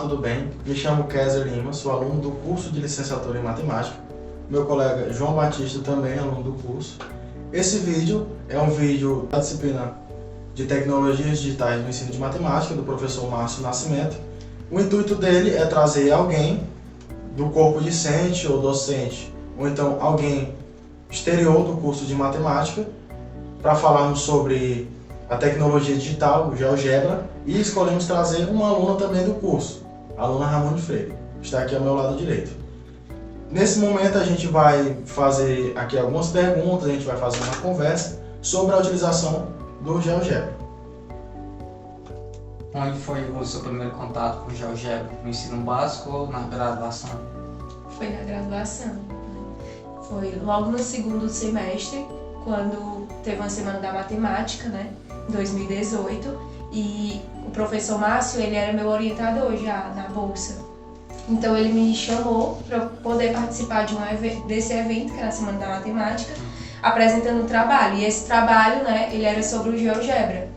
tudo bem? Me chamo Kézia Lima, sou aluno do curso de licenciatura em matemática. Meu colega João Batista também é aluno do curso. Esse vídeo é um vídeo da disciplina de Tecnologias Digitais no Ensino de Matemática, do professor Márcio Nascimento. O intuito dele é trazer alguém do corpo discente ou docente, ou então alguém exterior do curso de matemática, para falarmos sobre a tecnologia digital, o GeoGebra, e escolhemos trazer uma aluna também do curso, a aluna Ramone Freire, que está aqui ao meu lado direito. Nesse momento a gente vai fazer aqui algumas perguntas, a gente vai fazer uma conversa sobre a utilização do GeoGebra. Onde foi o seu primeiro contato com o GeoGebra? No ensino básico ou na graduação? Foi na graduação. Foi logo no segundo semestre, quando teve uma semana da matemática, né, em 2018, e o professor Márcio, ele era meu orientador já na bolsa. Então ele me chamou para eu poder participar desse evento, que era a Semana da Matemática, apresentando um trabalho. E esse trabalho, né, ele era sobre o GeoGebra.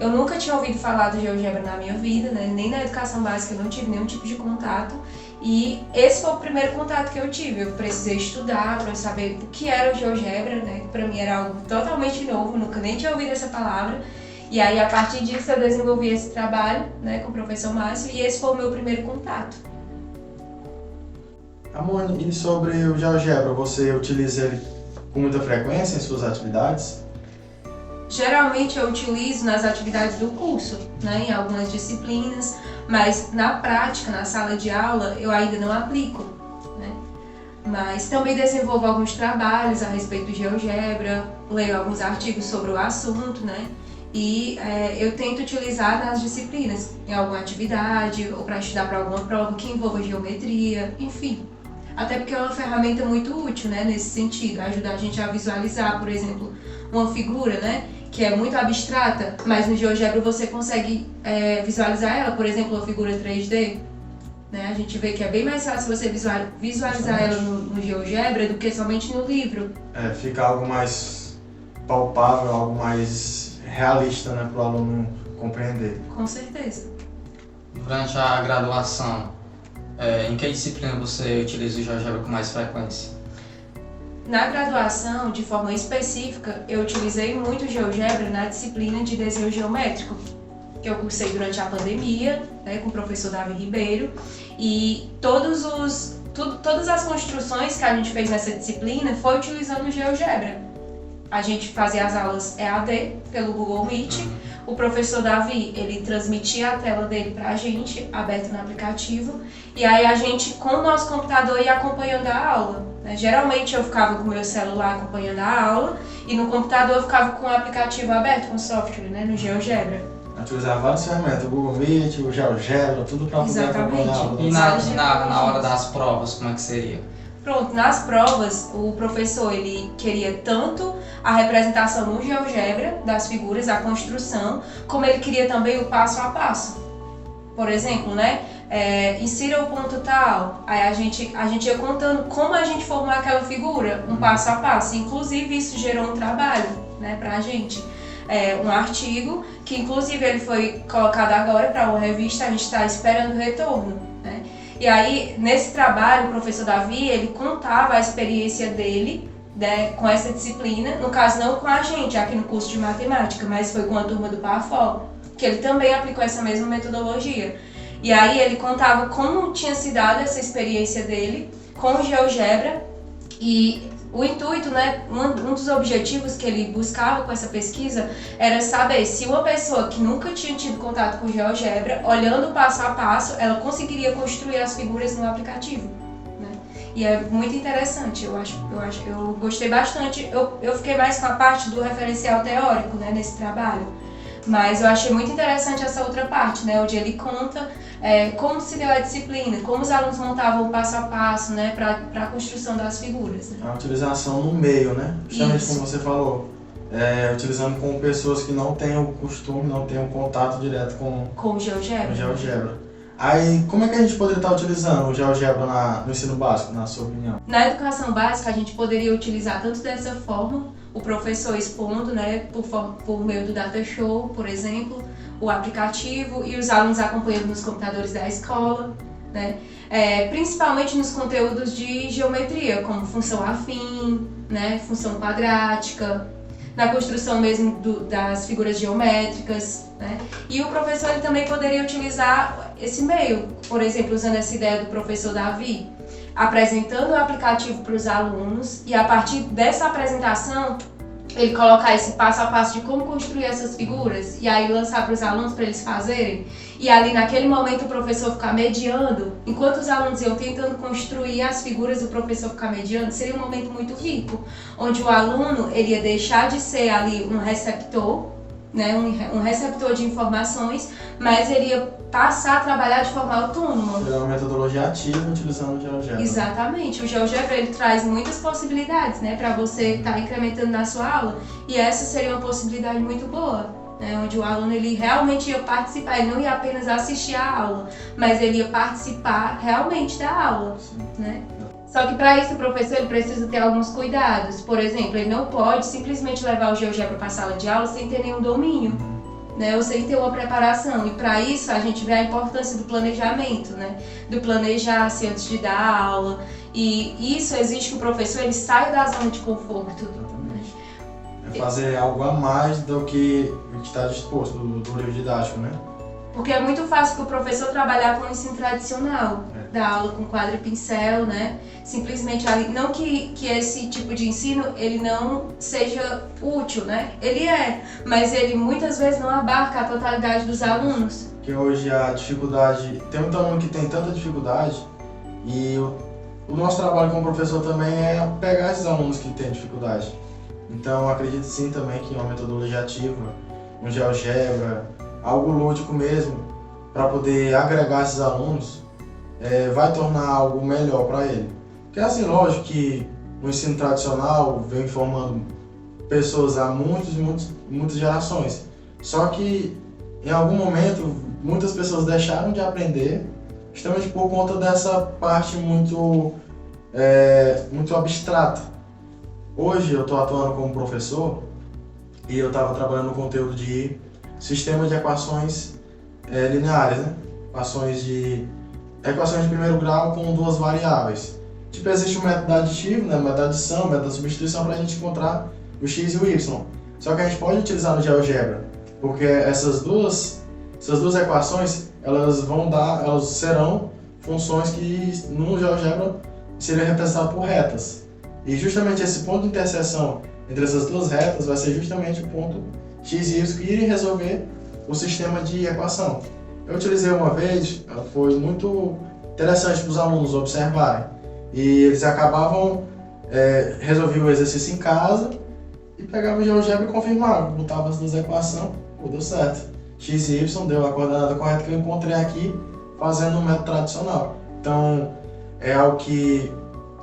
Eu nunca tinha ouvido falar do GeoGebra na minha vida, né, nem na educação básica eu não tive nenhum tipo de contato. E esse foi o primeiro contato que eu tive. Eu precisei estudar para saber o que era o GeoGebra, né, que para mim era algo totalmente novo, nunca nem tinha ouvido essa palavra. E aí, a partir disso, eu desenvolvi esse trabalho, né, com o professor Márcio, e esse foi o meu primeiro contato. Ramone, e sobre o GeoGebra, você utiliza ele com muita frequência em suas atividades? Geralmente eu utilizo nas atividades do curso, né, em algumas disciplinas, mas na prática, na sala de aula, eu ainda não aplico, né? Mas também desenvolvo alguns trabalhos a respeito do GeoGebra, leio alguns artigos sobre o assunto, né? E eu tento utilizar nas disciplinas, em alguma atividade, ou para estudar para alguma prova que envolva geometria, enfim. Até porque é uma ferramenta muito útil, né, nesse sentido, ajuda a gente a visualizar, por exemplo, uma figura, né, que é muito abstrata, mas no GeoGebra você consegue visualizar ela, por exemplo, uma figura 3D. Né? A gente vê que é bem mais fácil você visualizar ela no GeoGebra do que somente no livro. Fica algo mais palpável, algo mais realista, né, para o aluno compreender. Com certeza. Durante a graduação, em que disciplina você utiliza o GeoGebra com mais frequência? Na graduação, de forma específica, eu utilizei muito o GeoGebra na disciplina de desenho geométrico, que eu cursei durante a pandemia, né, com o professor Davi Ribeiro, e todas as construções que a gente fez nessa disciplina foi utilizando o GeoGebra. A gente fazia as aulas EAD pelo Google Meet. O professor Davi, ele transmitia a tela dele pra gente, aberta no aplicativo, e aí a gente, com o nosso computador, ia acompanhando a aula. Né? Geralmente eu ficava com o meu celular acompanhando a aula, e no computador eu ficava com o aplicativo aberto, com o software, né, no GeoGebra. Utilizar várias ferramentas, o Google Meet, o GeoGebra, tudo para poder acompanhar a aula. E na hora das provas, como é que seria? Pronto, nas provas, o professor ele queria tanto a representação no GeoGebra das figuras, a construção, como ele queria também o passo a passo. Por exemplo, né, insira o ponto tal, aí a gente ia contando como a gente formou aquela figura, um passo a passo. Inclusive, isso gerou um trabalho, né, pra gente. Um artigo, que inclusive ele foi colocado agora para uma revista, a gente está esperando o retorno, né? E aí, nesse trabalho, o professor Davi, ele contava a experiência dele, né, com essa disciplina, no caso não com a gente, aqui no curso de matemática, mas foi com a turma do PAFOL, que ele também aplicou essa mesma metodologia. E aí ele contava como tinha se dado essa experiência dele com o GeoGebra, e o intuito, né, um dos objetivos que ele buscava com essa pesquisa era saber se uma pessoa que nunca tinha tido contato com o GeoGebra, olhando passo a passo, ela conseguiria construir as figuras no aplicativo. Né? E é muito interessante, eu gostei bastante. Eu fiquei mais com a parte do referencial teórico, né, nesse trabalho. Mas eu achei muito interessante essa outra parte, né, onde ele conta como se deu a disciplina, como os alunos montavam o passo a passo, né, para a construção das figuras. Né? A utilização no meio, né? Justamente Isso. como você falou, utilizando com pessoas que não têm o costume, não têm o contato direto com o GeoGebra. o GeoGebra. Aí, como é que a gente poderia estar utilizando o GeoGebra no ensino básico, na sua opinião? Na educação básica, a gente poderia utilizar tanto dessa forma, o professor expondo, né, por meio do data show, por exemplo, o aplicativo e os alunos acompanhando nos computadores da escola, né? Principalmente nos conteúdos de geometria, como função afim, né? Função quadrática, na construção mesmo das figuras geométricas, né? E o professor ele também poderia utilizar esse meio, por exemplo, usando essa ideia do professor Davi, apresentando o aplicativo para os alunos e a partir dessa apresentação ele colocar esse passo a passo de como construir essas figuras e aí lançar para os alunos para eles fazerem. E ali naquele momento o professor ficar mediando, enquanto os alunos iam tentando construir as figuras, o professor ficar mediando, seria um momento muito rico, onde o aluno ele ia deixar de ser ali um receptor, né, um receptor de informações, mas ele ia passar a trabalhar de forma autônoma. Será uma metodologia ativa utilizando o GeoGebra. Exatamente. O GeoGebra ele traz muitas possibilidades, né, para você estar incrementando na sua aula, e essa seria uma possibilidade muito boa, né, onde o aluno ele realmente ia participar, ele não ia apenas assistir a aula, mas ele ia participar realmente da aula, né? Só que para isso o professor ele precisa ter alguns cuidados. Por exemplo, ele não pode simplesmente levar o GeoGebra para a sala de aula sem ter nenhum domínio, né, ou sem ter uma preparação. E para isso a gente vê a importância do planejamento, né, do planejar-se antes de dar a aula. E isso exige que o professor ele saia da zona de conforto. Exatamente. É fazer algo a mais do que está disposto do livro didático, né? Porque é muito fácil para o professor trabalhar com o ensino tradicional, da aula com quadro e pincel, né? Simplesmente ali, não que esse tipo de ensino ele não seja útil, né? Ele é, mas ele muitas vezes não abarca a totalidade dos alunos. Que hoje a dificuldade, tem muito aluno que tem tanta dificuldade e o nosso trabalho como professor também é pegar esses alunos que têm dificuldade. Então acredito sim também que uma metodologia ativa, um GeoGebra, algo lúdico mesmo, para poder agregar esses alunos, vai tornar algo melhor para ele. Porque assim, lógico que o ensino tradicional vem formando pessoas há muitas gerações. Só que em algum momento muitas pessoas deixaram de aprender justamente por conta dessa parte muito abstrata. Hoje eu estou atuando como professor e eu estava trabalhando no conteúdo de sistema de equações lineares, né? Equações de primeiro grau com duas variáveis. Tipo, existe um método aditivo, né? Método de adição, método de substituição para a gente encontrar o x e o y. Só que a gente pode utilizar no GeoGebra, porque essas duas equações elas serão funções que no GeoGebra seriam representadas por retas. E justamente esse ponto de interseção entre essas duas retas vai ser justamente o ponto x e y que irem resolver o sistema de equação. Eu utilizei uma vez, foi muito interessante para os alunos observarem. E eles acabavam, resolviam o exercício em casa e pegavam o GeoGebra e confirmavam. Botavam as duas equações, deu certo. X e y deu a coordenada correta que eu encontrei aqui fazendo um método tradicional. Então, é algo que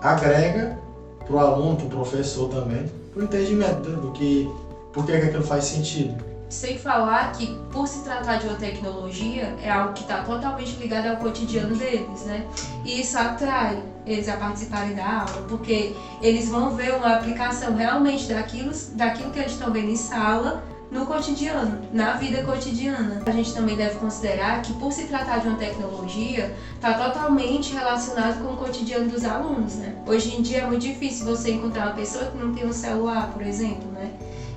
agrega para o aluno, para o professor também, para o entendimento do que, por que aquilo faz sentido. Sem falar que, por se tratar de uma tecnologia, é algo que está totalmente ligado ao cotidiano deles, né? E isso atrai eles a participarem da aula, porque eles vão ver uma aplicação realmente daquilo que eles estão vendo em sala, no cotidiano, na vida cotidiana. A gente também deve considerar que, por se tratar de uma tecnologia, está totalmente relacionado com o cotidiano dos alunos, né? Hoje em dia é muito difícil você encontrar uma pessoa que não tem um celular, por exemplo, né?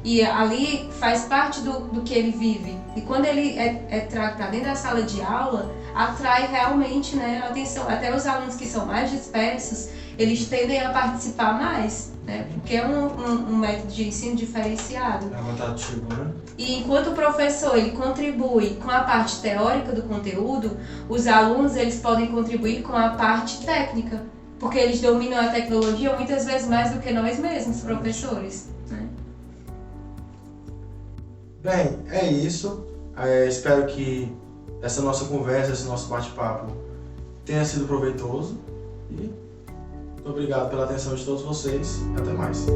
E ali faz parte do que ele vive. E quando ele é trago para dentro da sala de aula, atrai realmente, né, a atenção. Até os alunos que são mais dispersos, eles tendem a participar mais, né? Porque é um método de ensino diferenciado. É rotativo, né? E enquanto o professor ele contribui com a parte teórica do conteúdo, os alunos eles podem contribuir com a parte técnica. Porque eles dominam a tecnologia muitas vezes mais do que nós mesmos, professores, né? Bem, é isso. Espero que essa nossa conversa, esse nosso bate-papo tenha sido proveitoso. E muito obrigado pela atenção de todos vocês. Até mais.